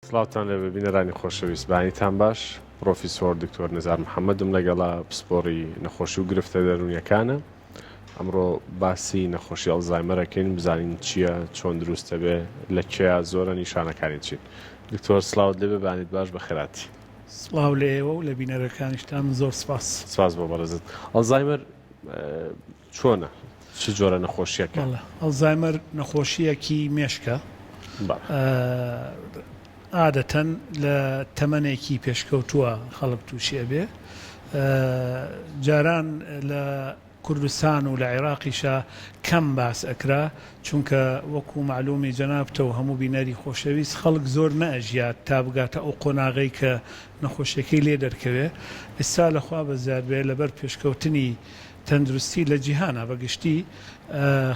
سڵاوتان لێ ببینەرانی خۆشەویست بانیتان باش پرۆفیسۆر دکتۆر نزار محەممەدم لەگەڵا پسپۆری نەخۆشی و گرفتە دەرونیەکانە ئەمڕۆ باسی نەخۆشی ئەڵزایمەرەکەین بزانین چییە چۆن دروستە بێ لە کێیا زۆرە نیشانەکانی چین دکتۆر سڵاوت لێ ببانیت باش بە خێراتی سڵاو لێەوە و لە بینەرەکانیشتان زۆر سپاس سپاس بۆ بەڕێزت ئەڵزایمەر چۆنە چ جۆرە نەخۆشیەکە ئەڵزایمەر نەخۆشیەکی مێشکە عادەتەن لە تەمەنێکی پێشکەوتووە خەڵک تووشیە بێ جاران لە کوردستان و لە عێراقیشە کەم باس ئەکرا چونکە وەکو معلومی جەنابتە و هەموو بینەری خۆشەویست خەڵک زۆر نەئەژیات تا بگاتە ئەو قۆناغەی کە نەخۆشیەکەی لێ دەرکەوێ ئێستا لەخوا بەزار بێ لەبەر پێشکەوتنی تەندروستی لە جیهانە بەگشتی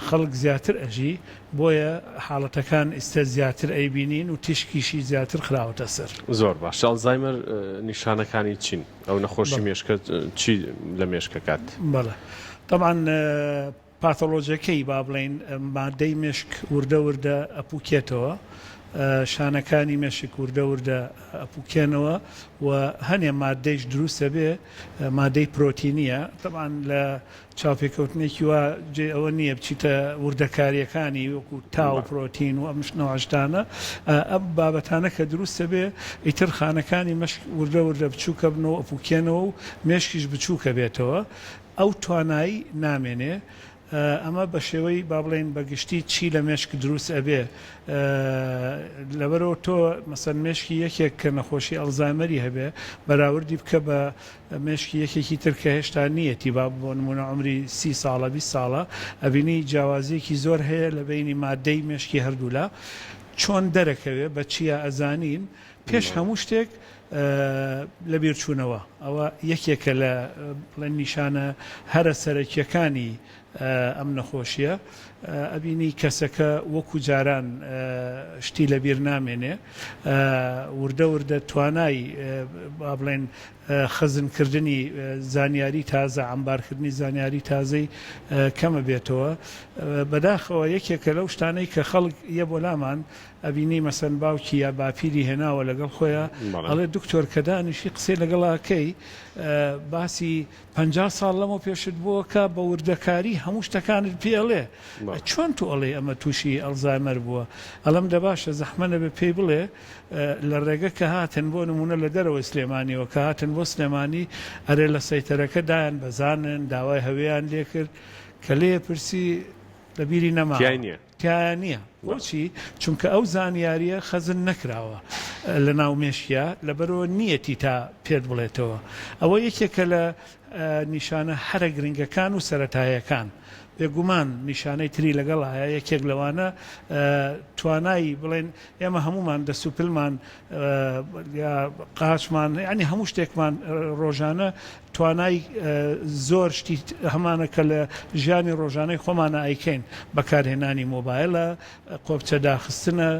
خەڵک زیاتر ئەژی بۆیە حاڵەتەکان ئێستا زیاتر ئەیبینین و تیشکیشی زیاتر خراوەتە سەر زۆر باش ئەڵزایمەر نیشانەکانی چین ئەو نەخۆشی مێشکە چی لە مێشکەکات بەڵێ طبعاً پاتۆلۆژیەکەی با بڵێن مادەی مێشک وردە وردە ئەپوکێتەوە شانەکانی مێشک وردە وردە ئەپوکێنەوە و هەنێ مادەیش دروستە بێ مادەی پرۆتینیە طبعاً لە چاوپێکەوتنێکی وە جێ ئەوە نییە بچیتە وردەکاریەکانی وەکو تاو پرۆتین و ئەمشنەوەشتانە ئەم بابەتانە کە دروستە بێ ئیتر خانەکانی مەشک وردە وردە بچووکە بنەوە ئەپوکێنەوە و مێشکیش بچووکە بێتەوە ئەو توانایی نامێنێ ئەمە بە شێوەی با بڵێن بەگشتی چی لە مێشک دروست ئەبێ لەبەرەوە تۆ مەسەن مێشکی یەکێک کە نەخۆشی ئەڵزایمەری هەبێ بەراوردی بکە بە مێشکی یەکێکی تر کە هێشتا نیەتی با بۆ نمونە عمری 30 ساڵە 20 ساڵە ئەبینی جیاوازیەکی زۆر هەیە لە بینی مادەی مێشکی هەردوولا چۆن دەرەکەوێ بە چیە ئەزانین پێش هەموو شتێک لە بیرچوونەوە ئەوە یەکێکە لە نیشانە هەرە سەرەکیەکانی ئەم نەخۆشیە ئەبینی کەسەکە وەکو جاران شتی لە بیر نامێنێ وردە وردە توانای با بڵێن خەزمکردنی زانیاری تازە ئەمبارکردنی زانیاری تازەی کەمە بێتەوە بەداخەوە یەکێکە لەو شتانەی کە خەڵک یە بۆ لامان ئەبینی مەسەن باوکی یا باپیری هێناوە لەگەڵ خۆیان ئەڵێ دکتۆر کە دانیشی قسەی لەگەڵاکەی باسی 50 ساڵ لەمە پێشت بووە کە بە وردەکاری هەموو شتەکانت پێڵێ چۆن تو ئەڵێ ئەمە تووشی ئەڵزایمەر بووە ئەڵم دەباشە زەحمەنە بە پێی بڵێ لە ڕێگە کە هاتن بۆ نمونە لە دەرەوەی سلێمانیەوە کە هاتن بۆ سلێمانی ئەرێ لە سەیتەرەکە دایان بەزانن داوای هەوێیان لێ کرد کە لێ پرسی لەبیری نەما تایان نییە بۆچی چونکە ئەو زانیاریە خەزن نەکراوە لە ناو مێشکە لەبەرەوە نیەتی تا پێت بڵێتەوە ئەوە یەکێکە لە نیشانە هەرە گرنگەکان و سەرەتاییەکان بێگومان نیشانەی تری لەگەڵ هەیە یەکێک لەوانە توانایی بڵێن ئێمە هەمومان دەسوپلمان یا قاچمان ینی هەموو شتێکمان ڕۆژانە توانای زۆر شتی هەمانە کە لە ژیانی ڕۆژانەی خۆمانە ئایکەین بەکارهێنانی مۆبایلە قۆبچە داخستنە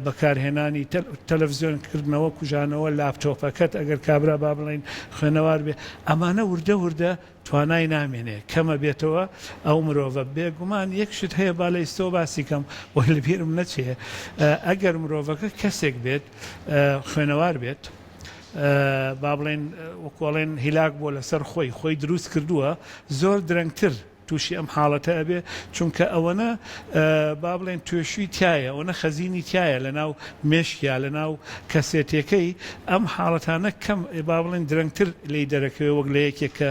بەکارهێنانی تەلەڤیزیۆنکردنەوە کوژانەوە لاپتۆپەکەت ئەگەر کابرا با بڵێن خوێنەوار بێ ئەمانە وردە وردە توانای نامێنێ کەمە بێتەوە ئەو مرۆڤە بێگومان یەکشت هەیە با لە ئێستۆ باسی کەم وە لە بیرم نەچێ ئەگەر مرۆڤەکە کەسێک بێت خوێنەوار بێت با بڵێن وەکوڵێن هیلاک بۆ لەسەر خۆی دروست کردووە زۆر درەنگتر تووشی ئەم حاڵەتە ئەبێ چونکە ئەوەنە با بڵێن توێشوی تایە ئەوەنە خەزینی تایە لە ناو مێشکیا لە ناو کەسێتەکەی ئەم حاڵەتانە کەم با بڵێن درەنگتر لی دەرەکەوێ وەک لە یەکێک کە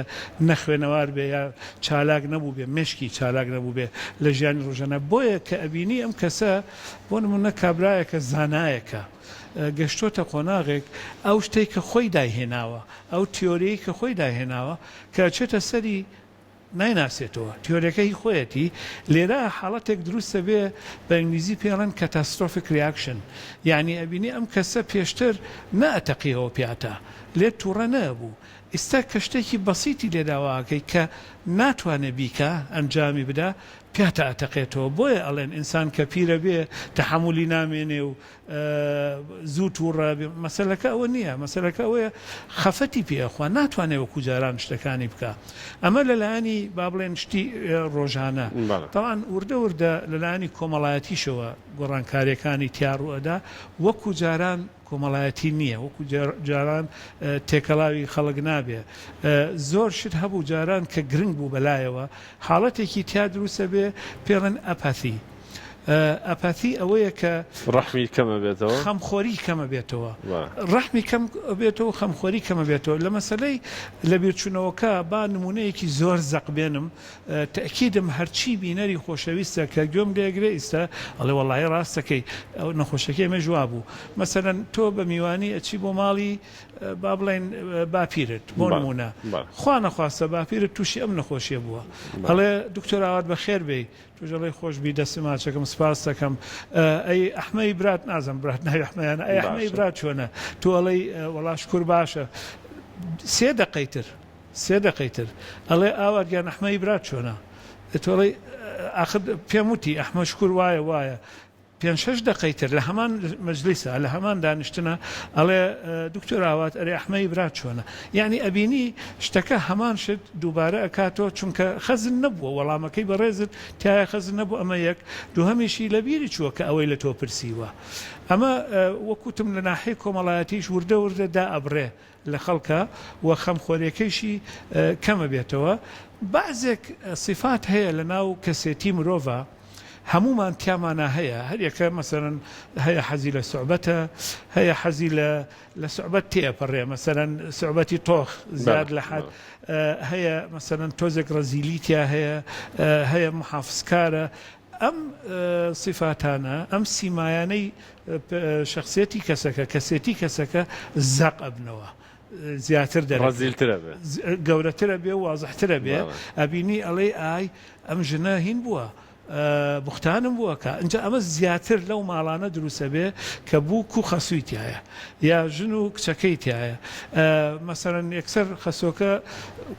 نەخوێنەوار بێ یا چالاک نەبوو بێ مێشکی چالاک نەبوو بێ لە ژیانی ڕۆژانە بۆیە کە ئەبینی ئەم کەسە بۆ نمونە کابرایەکە زانایەکە گەشتۆتە قۆناغێک ئەو شتێک کە خۆی داهێناوە ئەو تیۆریی کە خۆی داهێناوە کە چێتە سەری نایناسێتەوە تیۆریەکەی خۆیەتی لێرە حاڵەتێک دروستە بێ بە ئینگلیزی پێڵێن کەتاسترۆفیک ریاکشن یعنی ئەبینی ئەم کەسە پێشتر نەئەتەقیەوە پیاتە لێ تووڕە نەبوو ئێستا کە شتێکی بەسیتی لێداواکەی کە ناتوانێت بیکە ئەنجامی بدا پێتە ئەتەقێتەوە بۆیە ئەڵێن ئینسان کە پیرە بێ تەحملی نامێنێ و زوو تووڕە بێ مەسەلەکە ئەوە نییە مەسەلەکە ئەوەیە خەفەتی پێخوا ناتوانێت وەکو جاران شتەکانی بکە ئەمە لەلایەنی با بڵێن شتی ڕۆژانە تاوان وردە لەلایەنی کۆمەڵایەتیشەوە گۆڕانکاریەکانی تیاڕوەدا وەکو جاران کۆمەڵایەتی نییە وەکو جاران تێکەڵاوی خەڵک نابێ زۆر شت هەبوو جاران کە گرنگ بوو بەلایەوە حاڵەتێکی تیا دروستە بێ پێڵێن ئەپاتی ئەپاتی ئەوەیە کە ڕەحمی کەمە بێتەوە خەمخۆری کەمە بێتەوە ڕەحمی کەم بێتەوە خەمخۆری کەمە بێتەوە لە مەسەلەی لە بیرچوونەوەکە با نمونەیەکی زۆر زەق بێنم تەکیدم هەرچی بینەری خۆشەویستە کە گوێم لێگرێ ئیستا ئەڵێ وەڵاهی ڕاستەکەی ئەو نەخۆشەکەی ئێمە جواب بوو مەسەلەن تۆ بە میوانی ئەچی بۆ ماڵی با بڵێن باپیرت بۆ نمونە خوا نەخواستە باپیرت تووشی ئەم نەخۆشیە بووە ئەڵێ دکتۆر ئاوات بەخێر بێ توژەڵی خۆشبی دەستی ماچەکەم سپاس دەکەم ئەی ئەحمەی برات نازم برات ناوی ئەحمەیانە ئەی ئەحمەی برات چۆنە تۆ ئەڵێی وەڵا شکر باشە 3 دقەیتر ئەڵێ ئاواتیان ئەحمەی برات چۆنە تۆڵی ئاخر پێم وتی ئەحمە شکر وایە 5-6 دقەیتر لە هەمان مەجلیسە لە هەمان دانیشتنە ئەڵێ دکتۆر ئاوات ئەرێ ئەحمەی برات چۆنە یعنی ئەبینی شتەکە هەمان شت دووبارە ئەکاتەوە چونکە خەزن نەبووە وەڵامەکەی بەڕێزت تایە خەزن نەبوو ئەمە یەک دووهەمیشی لە بیری چووە کە ئەوەی لە تۆ پرسیوە ئەمە وەکوتم لە ناحەی کۆمەڵایەتیش وردە دا ئەبڕێ لە خەڵکە و خەمخۆریەکەیشی کەمە بێتەوە بەعزێک صفات هەیە لە ناو کەسێتی مرۆڤە هەمومان تیامانە هەیە هەر یەکە مەسەرەن هەیە حەزی لە سوعبەتە هەیە حەزی لە سوعبەت تێپەڕێ مەسەرەن سوعبەتی تۆخ زیاد لە حەد هەیە مەسەرەن تۆزێک ڕەزیلیتیا هەیە محافظکارە ئەم صفاتانە ئەم سیمایانەی شخصیەتی کەسەکە کەسەکە زەق ئەبنەوە زیاتر دەڕەزیلترە بێ گەورەترە بێ و وازحترە بێ ئەبینی ئەڵێ ئای ئەم ژنە هین بووە بوختانم بووە کە ئەنجا ئەمە زیاتر لەو ماڵانە دروستە بێ کە بوو کو خەسوویتایە یا ژن و کچەکەی تایە مەسەرەن یەکسەر خەسۆکە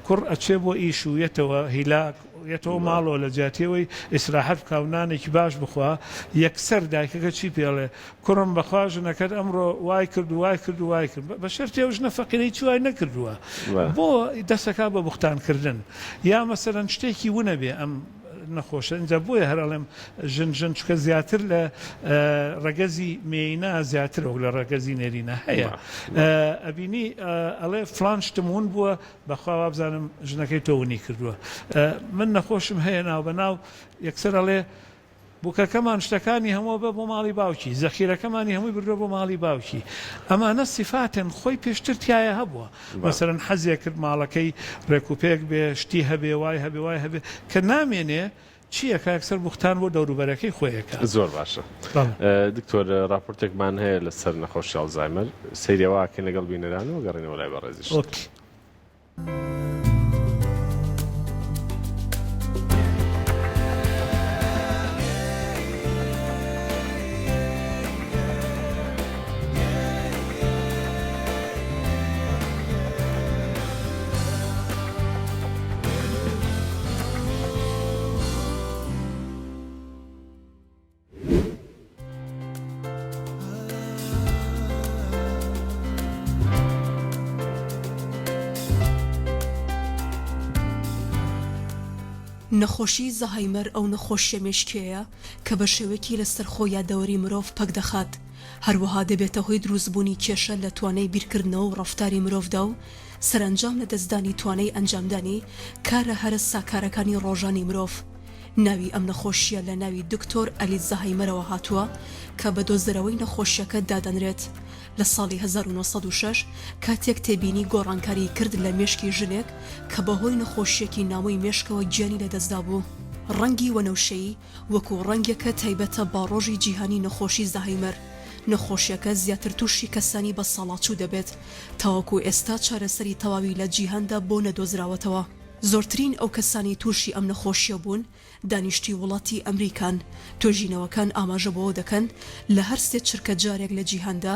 کوڕ ئەچێ بۆ ئیش و یەتەوە هیلاک یەتەوە ماڵەوە لە جاتیەوەی ئیسراحەت کاونانێکی باش بخوا یەکسەر دایکەکە چی پێڵێ کوڕم بەخوا ژنەکەت ئەمڕۆ وای کرد بە شەرتی ئەو ژنە فەقیرەی چی وای نەکردووە بۆ دەسەکا بە بوختانکردن یا مەسەرەن شتێکی ونە بێ ئەم نەخۆشە اینجا بۆیە هەرڵێم ژن چکە زیاتر لە ڕەگەزی مێینە زیاتر ئەو لە ڕەگەزی نێرینە هەیە ئەبینی ئەڵێ فلان شتمون بووە بەخوا بزانم ژنەکەی تۆونی کردووە من نەخۆشم هەیە ناو بەناو یەکسەر ئەڵێ بووکەکەمان شتەکانی هەموو بە بۆ ماڵی باوکی زەخیرەکەمانی هەمووی بردووە بۆ ماڵی باوکی ئەمانە سیفاتن خۆی پێشتر تایە هەبووە مەسەرەن حەزێ کرد ماڵەکەی ڕێکوپێک بێ شتی هەبێ وای هەبێ کە نامێنێ چییە کە یەکسەر بوختان بۆ دەوروبەرەکەی خۆیەکە زۆر باشە دکتۆر راپۆرتێکمان هەیە لەسەر نەخۆشی ئەڵزایمەر سەیرەوەکەن لەگەڵ بینەرانەوە گەڕێنەوە لای بەڕێزیش نەخۆشی زەهایمەر ئەو نەخۆشیە مێشکەیە کە بە شێوەیەکی لەسەر خۆی دەوەری مرۆڤ پەک دەخات هەروەها دەبێتە هۆی دروستبوونی کێشە لە توانای بیرکردنەوە و ڕەفتاری مرۆڤدا و سەرنجام لە دەستدانی توانای ئەنجامدانی کارە هەرە ساکارەکانی ڕۆژانی مرۆڤ ناوی ئەم نەخۆشیە لە ناوی دکتۆر ئەلی زەهایمەرەوە هاتووە کە بە دۆزەرەوەی نەخۆشیەکە دادەنرێت لە ساڵی 1906 کاتێک تێبینی گۆڕانکاری کرد لە مێشکی ژنێک کە بەهۆی نەخۆشیەکی ناوەی مێشکەوە گیانی لەدەستدا بوو ڕەنگی وەنەوشەیی وەکو ڕەنگێکە تایبەتە باڕۆژی جیهانی نەخۆشی زەهایمەر نەخۆشیەکە زیاتر تووشی کەسانی بە ساڵاچوو دەبێت تاوەکو ئێستا چارەسەری تەواوی لە جیهاندا بۆ نەدۆزراوەتەوە زۆرترین ئەو کەسانی تووشی ئەم نەخۆشیە بوون دانیشتی وڵاتی ئەمریکان. توێژینەوەکان ئاماژە بەوە دەکەن لە هەر سێ چرکە جارێک لە جیهاندا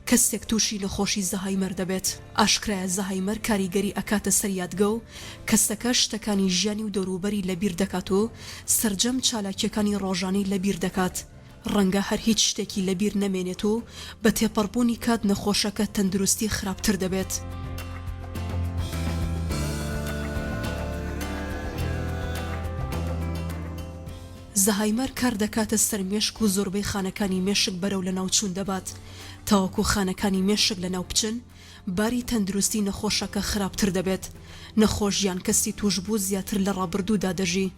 کەسێک تووشی نەخۆشی زەهایمەر دەبێت. ئاشکرایە زەهایمەر کاریگەری ئەکاتە سەریادگە و کەسەکە شتەکانی ژیانی و دەوروبەری لەبیر دەکات و سەرجەم چالاکیەکانی ڕۆژانەی لەبیر دەکات. ڕەنگە هەر هیچ شتێکی لەبیر نەمێنێت و بە تێپەڕبوونی کات نەخۆشەکە تەندروستی خراپتر دەبێت. زەهایمەر کار دەکاتە سەر مێشک و زۆربەی خانەکانی مێشک بەرەو لە ناوچوون دەبات. تاوەکو خانەکانی مێشک لە ناو بچن باری تەندروستی نەخۆشەکە خراپتر دەبێت. نەخۆشیان کەسی توش بوو زیاتر لە ڕابردوودا دەژی.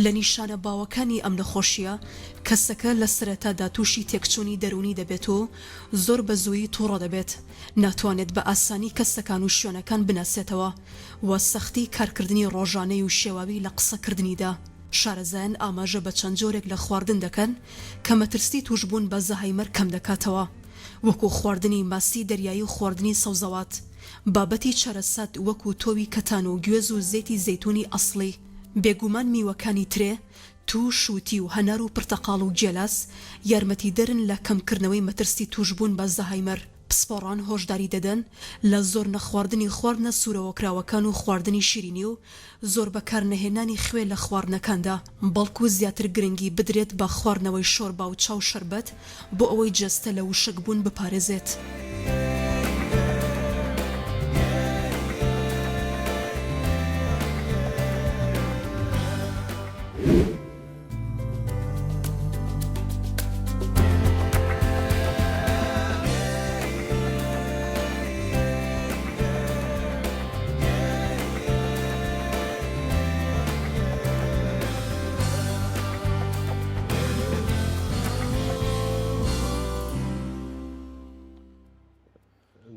لە نیشانە باوەکانی ئەم نەخۆشیە کەسەکە لە سەرەتادا تووشی تێکچوونی دەرونی دەبێت و زۆر بە زوویی تووڕە دەبێت. ناتوانێت بە ئاسانی کەسەکان و شوێنەکان بناسێتەوە و سەختی کارکردنی ڕۆژانەی و شێواوی لە قسەکردنیدا. شارەزایان ئاماژە بە چەند جۆرێک لە خواردن دەکەن کە مەترسی توشبوون بە زەهایمەر کەم دەکاتەوە، وەکو خواردنی ماسی دەریایی و خواردنی سەوزەوات. بابەتی چارەسات وەکو تۆوی کەتان و گوێز و زەیتی زەیتونی ئەسڵی. بێگومان میوەکانی ترێ، توش، شووتی و هەنار و پرتەقاڵ و گێلاس یارمەتی دەرن لە کەمکردنەوەی مەترسی توشبوون بە زەهایمەر. پسپۆڕان هۆشداری دەدەن لە زۆر نەخواردنی خواردنە سوورەوەکراوەکان و خواردنی شیرینی و زۆر بەکارنەهێنانی خوێ لە خواردنەکاندا، بەڵکو زیاتر گرنگی بدرێت بە خواردنەوەی شۆربا و چاو شەربەت بۆ ئەوەی جەستە لە وشک بوون بپارێزێت.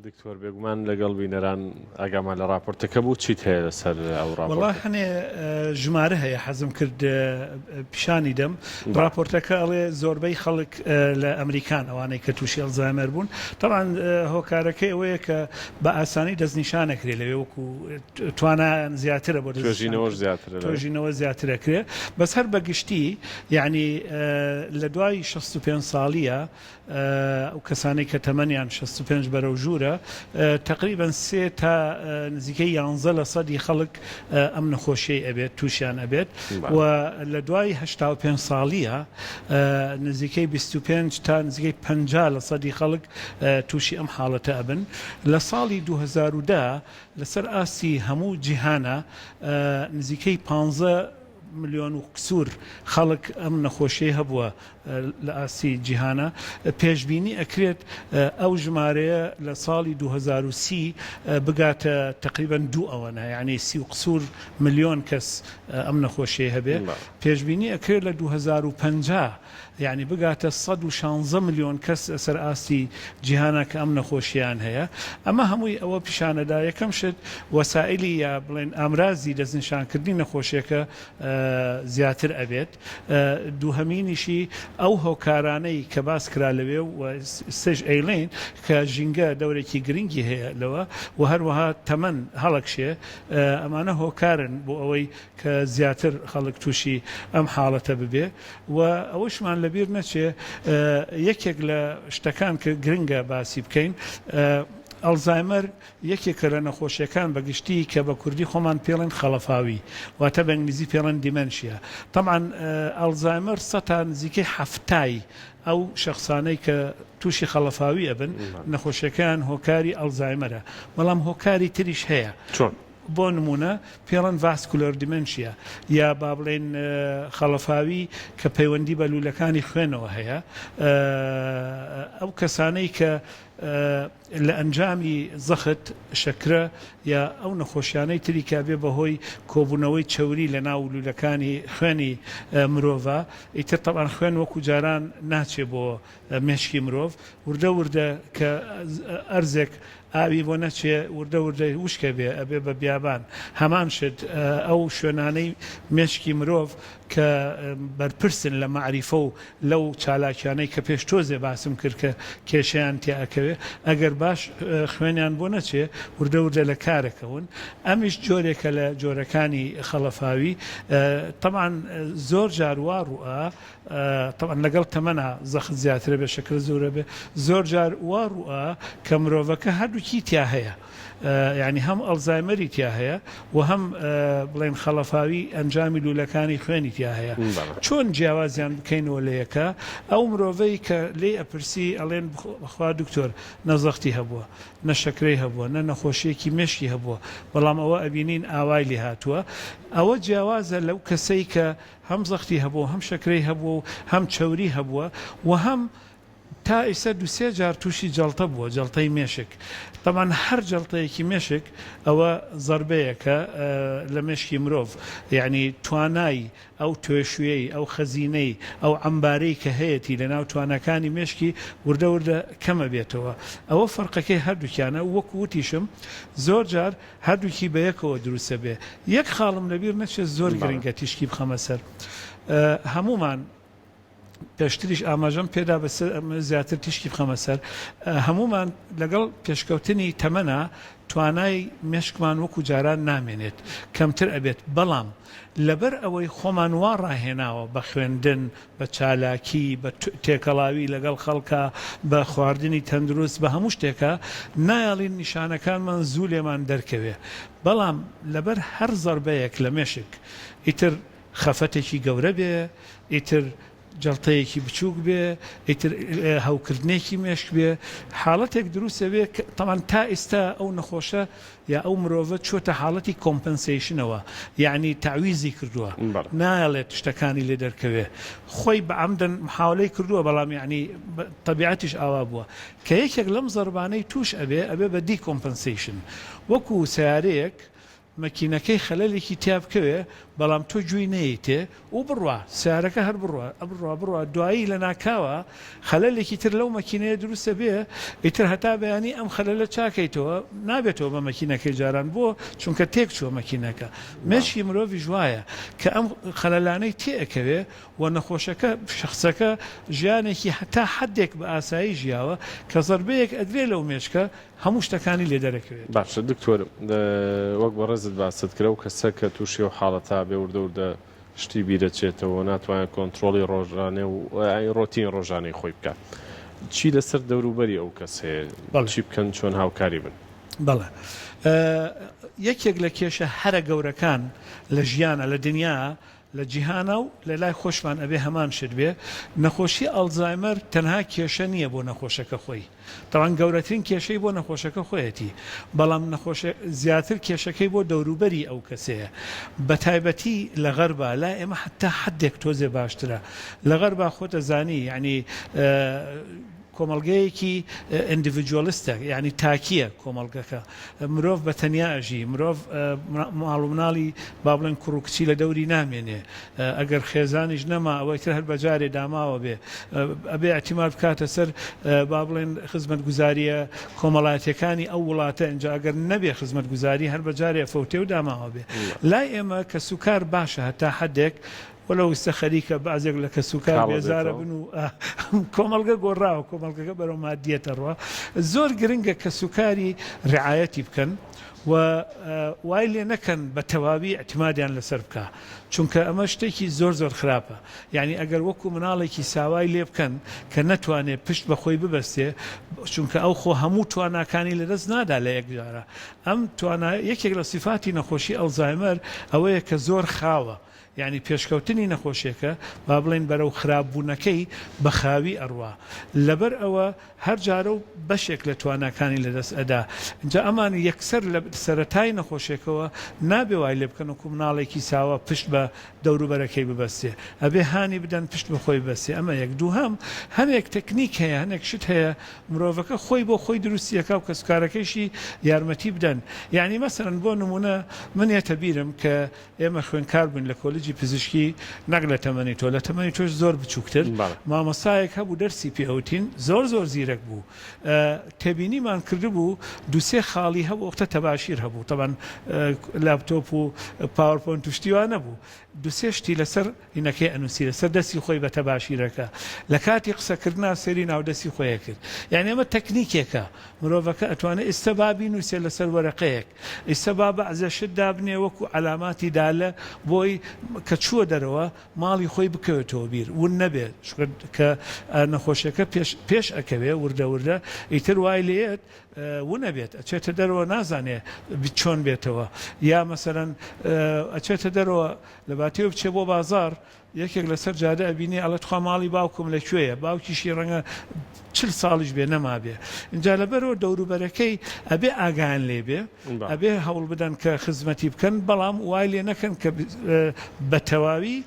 دکتۆر بێگومان لەگەڵ بینەران ئاگامان لە راپۆرتەکە بوو چیت هەیە لەسەر ئەو راپۆرت؟ وەڵا هەنێ ژمارە هەیە حەزم کرد پیشانی دەم. راپۆرتەکە ئەڵێ زۆربەی خەڵک لە ئەمریکان ئەوانەی کە تووشی ئەڵزایمەر بوون تەڵان هۆکارەکەی ئەوەیە کە بە ئاسانی دەستنیشانەکرێ لەوێ وەکو توانایان زیاترە بۆ توێژینەوە زیاترەکرێ. بەس هەر بەگشتی یعنی لە دوای 65 ساڵیە ئەو کەسانەی کە تەمەنیان 65 بەرەو ژوورە تقریبا 3 تا نزیکەی 11% خەڵک ئەم نەخۆشیەی ئەبێت تووشیان ئەبێت و لە دوای 85 ساڵیە نزیکەی 25 تا نزیکەی 50% خەڵک تووشی ئەم حاڵەتە ئەبن. لە ساڵی 2010 لەسەر ئاسی هەموو جیهانە نزیکەی 15 ملیۆن و کسور خەڵک ئەم نەخۆشیە هەبووە لە ئاسی جیهانە. پێشبینی ئەکرێت ئەو ژمارەیە لە ساڵی 2030 بگاتە تقریبا 2 ئەوەنە، یعنی 30 قسور ملیۆن کەس ئەم نەخۆشیە هەبێ. پێشبینی ئەکرێت لە 2050 یعنی بگاتە 116 ملیۆن کەس سەر ئاستی جیهانە کە ئەم نەخۆشیان هەیە. ئەمە هەمووی ئەوە پیشانەدا یەکەم شت وەسائلی یا بڵێن ئامرازی دەستنیشانکردنی نەخۆشیەکە زیاتر ئەبێت. دووهەمینیشی ئەو هۆکارانەی کە باس کرا لەوێ و سێژ ئەیلین کە ژینگە دەورێکی گرنگی هەیە لەوە و هەروەها تەمەن هەڵەکشێ، ئەمانە هۆکارن بۆ ئەوەی کە زیاتر خەڵک تووشی ئەم حاڵەتە ببێ. و ئەوەشمان لەبیر نەچێ یەکێک لە شتەکان کە گرنگە باسی بکەین، ئەڵزایمەر یەکێکە لە نەخۆشیەکان بەگشتی کە بە کوردی خۆمان پێڵێن خەڵەفاوی، واتە بە ئینگلیزی پێڵێن دیمەنشیا. طبعاً ئەڵزایمەر سەتا نزیکەی هەفتای ئەو شخصانەی کە تووشی خەڵەفاوی ئەبن نەخۆشیەکان هۆکاری ئەڵزایمەرە، بەڵام هۆکاری تریش هەیە. چۆن؟ بۆ نمونە پێڵەن ڤاسکولەر دیمەنشیا یا با بڵێن خەڵەفاوی کە پەیوەندی بە لوولەکانی خوێنەوە هەیە. ئەو کەسانەی کە لە ئەنجامی زەخت شەکرە یا ئەو نەخۆشیانەی تری کابێ بەهۆی کۆبوونەوەی چەوری لە ناو لوولەکانی خوێنی مرۆڤ، ئیتر تەبعاً خوێن وەکو جاران ناچێ بۆ مێشکی مرۆڤ، وردە وردە کە ئەرزێک ئاوی بۆ نەچێ وردە وردە وشکە بێ ئەبێ بە بیابان. هەمان شت ئەو شوێنانەی مێشکی مرۆڤ کە بەرپرسن لە معریفە و لەو چالاکیانەی کە پێش تۆزێ باسم کرد کە کێشیان تێئەکەوێت دەکەوێ ئەگەر باش خوێنیان بۆ نەچێ وردە وردە لە کارەکەون ئەمیش جۆرێکە لە جۆرەکانی خەڵەفاوی طبعا زۆر جار وا ڕوئە طبعا لەگەڵ تەمەنە زەخت زیاترە بێ شەکر زۆرە بێ زۆر جار وا ڕوئە کە مرۆڤەکە هەردووکی تیا هەیە یعنی هەم ئەلزایمەری تیا هەیە و هەم بڵێن خەڵەفاوی ئەنجامی لوولەکانی خوێنی تیا هەیە چۆن جیاوازیان بکەینەوە لە یەکە ئەو مرۆڤەی کە لێ ئەپرسی ئەڵێن بخوا دکتۆر نەزەختی هەبووە نە شەکرەی هەبووە نە نەخۆشیەکی مێشکی هەبووە بەڵام ئەوە ئەبینین ئاوای لێ هاتووە ئەوە جیاوازە لەو کەسەی کە هەم زەختی هەبووە هەم شەکرەی هەبووە هەم چەوری هەبووە و هەم تا ئێستا دوسێ جار تووشی جەڵتە بووە جەڵتەی مێشک طبعا هەر جەڵتەیەکی مێشک ئەوە زەربەیەکە لە مێشکی مرۆڤ یعنی توانای ئەو توێشوێی ئەو خەزینەی ئەو عەمبارەی کە هەیەی لە ناو توانەکانی مێشکی وردە وردە کەمە بێتەوە ئەوە فەرقەکەی هەردووکیانە وەکو وتیشم زۆر جار هەردووکی بە یەکەوە دروستە بێ یەک خاڵم لەبیر نەچێت زۆر گرنگە تیشکی بخەمە سەر هەمومان پێشتریش ئاماژەم پێدا بە زیاتر تیشکی بخەمە سەر هەمومان لەگەڵ پێشکەوتنی تەمەنە توانای مێشکمان وەکو جاران نامێنێت کەمتر ئەبێت بەڵام لەبەر ئەوەی خۆمان وا ڕاهێناوە بە خوێندن بە چالاکی بە تێکەڵاوی لەگەڵ خەڵکە بە خواردنی تەندروست بە هەموو شتێکە نایەڵین نیشانەکانمان زوو لێمان دەرکەوێ بەڵام لەبەر هەر زەربەیەک لە مێشک ئیتر خەفەتێکی گەورە بێ ئیتر جەڵتەیەکی بچووک بێ ئیتر هەوکردنێکی مێشک بێ حاڵەتێک دروستە بێ تەمان تا ئێستا ئەو نەخۆشە یا ئەو مرۆڤە چۆتە حاڵەتی کۆمپنسیشنەوە یعنی تعویزی کردووە نایەڵێت شتەکانی لێ دەرکەوێ خۆی بە عەمدەن محاولەی کردووە بەڵام یعنی طەبیعەتیش ئاوا بووە کە یەکێک لەم زەربانەی توش ئەبێ بە دیکۆمپنسیشن وەکو سیارەیەک مەکینەکەی خەلەلێکی تیا بکەوێ بەڵام تۆ گوێی نەیتێ و بڕوا سیارەکە هەر بڕوا دوایی لە ناکاوە خەلەلێکی تر لەو مەکینەیە دروستە بێ ئیتر هەتا بەیانی ئەم خەلەلە چاکەیتەوە نابێتەوە بە مەکینەکەی جاران بۆ چونکە تێک چووە مەکینەکە مێشکی مرۆڤی ژوایە کە ئەم خەلەلانەی تێئەکەوێ و نەخۆشەکە شخصەکە ژیانێکی هەتا حدێک بە ئاسایی ژیاوە کە زەربەیەک ئەدرێ لەو مێشکە هەموو شتەکانی لێ دەرەکەوێت باشە دکتۆر وەک بە ڕێزت باست کرا و کەسە کە تووشی و حاڵەتا بێ وردە وردە شتی بیرەچێتەوە ناتوانێت کۆنتترۆلی ڕۆژانێ و ڕۆتین ڕۆژانەی خۆی بکات چی لەسەر دەوروبەری ئەو کەس هەیە چی بکەن چۆن هاوکاری بن بەڵێ یەکێک لە کێشە هەرە گەورەکان لە ژیانە لە دنیا لە جیهانە و لە لای خۆشمان ئەبێ هەمان شت بێ نەخۆشی ئەلزایمەر تەنها کێشە نییە بۆ نەخۆشەکە خۆی تەوان گەورەترین کێشەی بۆ نەخۆشەکە خۆیەتی بەڵام زیاتر کێشەکەی بۆ دەوروبەری ئەو کەسەیە بە تایبەتی لە غەربا لا ئێمە حتا حدێک تۆزێ باشترە لە غەربا خۆتە زانی یعنی کۆمەڵگەیەکی ئیندیڤیدوەلیستە یعنی تاکیە کۆمەڵگەکە مرۆڤ بە تەنیا ئەژی مرۆڤ ماڵ و مناڵی با بڵێن کوڕ و کچی لە دەوری نامێنێ ئەگەر خێزانیش نەما ئەوەی تر هەر بەجارێ داماوە بێ ئەبێ ئەتیماد بکاتە سەر با بڵێن خزمەتگوزاریە کۆمەڵایەتیەکانی ئەو وڵاتە ئەنجا ئەگەر نەبێ خزمەتگوزاری هەر بەجارێ فەوتێ و داماوە بێ لای ئێمە کە سوکار باشە هەتا حدێک وەلو وستە خەریکە بەعزێک لە کە سوکار بێزارە بن و کۆمەڵگە گۆڕاوە کۆمەڵگەکە بەرەو مادیەتە ڕوە زۆر گرنگە کە سوکاری ڕعایەتی بکەن و وای لێ نەکەن بە تەواوی ئەتیمادیان لەسەر بکە چونکە ئەمە شتێکی زۆر خراپە یعنی ئەگەر وەکو مناڵێکی ساوای لێ بکەن کە نەتوانێت پشت بەخۆی ببەستێ چونکە ئەو خۆ هەموو تواناکانی لەدەست نادا لە یەکجارە ئەم یەکێک لە سیفاتی نەخۆشی ئەلزایمەر ئەوەیە کە زۆر خاوە یعنی پێشکەوتنی نەخۆشیەکە با بڵێن بەرەو خراپبوونەکەی بە خاوی ئەڕوا لەبەر ئەوە هەر جارە و بەشێک لە تواناکانی لەدەست ئەدا اینجا ئەمان یەکسەر لە سەرەتای نەخۆشیەکەوە نابێ وای لێ بکەن وەکو مناڵێکی ساوە پشت بە دەوروبەرەکەی ببەستێ ئەبێ هانی بدەن پشت بەخۆی بەستێ ئەمە یەک دووهەم هەنێک تەکنیک هەیە هەنێک شت هەیە مرۆڤەکە خۆی بۆ خۆی دروستیەکە و کەسکارەکەیشی یارمەتی بدەن یعنی مەسەرەن بۆ نمونە من یەتە بیرم کە ئێمە خوێنکار بووین لە کۆلێجی پزیشکی نەک لە تەمەنی تۆ لە تەمەنی تۆش زۆر بچووکتر مامۆستایەک هەبوو دەرسی پێوتین زۆر زیرەک بوو تێبینیمان کردبوو دووسێ خاڵی هەبوو وەختە تەباشیر هەبوو طبعا لاپتۆپ و پاوەرپۆینت و شتیوان نەبوو دوسێ شتی لەسەر هینەکەی ئەنووسی لەسەر دەستی خۆی بە تەباشیرەکە لە کاتی قسەکردنا سەری ناودەستی خۆیە کرد یعنی ئەمە تەکنیکێکە مرۆڤەکە ئەتوانێت ئێستا بابی نووسێت لەسەر وەرەقەیەک ئێستا با بەعزەشت دابنێ وەکو علاماتی دالە بۆی کە چووە دەرەوە ماڵی خۆی بکەوێتەوە بیر ون نەبێت کە نەخۆشیەکە پێش ئەکەوێ وردە وردە ئیتر وای لێت ون نەبێت ئەچێتە دەرەوە نازانێ چۆن بێتەوە یا مەسەرەن ئەچێتە دەرەوە لە باتێ بچێ بۆ بازار یەکێک لەسەر جادە ئەبینێ ئەڵێت خوا ماڵی باوکم لەکوێیە باوکیشی ڕەنگە 40 ساڵیش بێ نەما بێ اینجا لەبەرەوە دەوروبەرەکەی ئەبێ ئاگان لێ بێ ئەبێ هەوڵ بدەن کە خزمەتی بکەن بەڵام وای لێ نەکەن کە بە تەواوی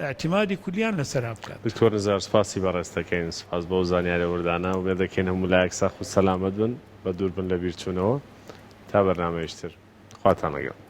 اعتیمادی کولیان لەسەر بکات. دکتۆر نزار سپاسی بەڕێستەکەین سپاس بۆ زانیارە وردانە و بێ دەکەین هەموو لایەک ساخ و سەلامەت بن بە دوور بن لە بیرچوونەوە تا بەرنامەیشتر خواتان لەگەڵ.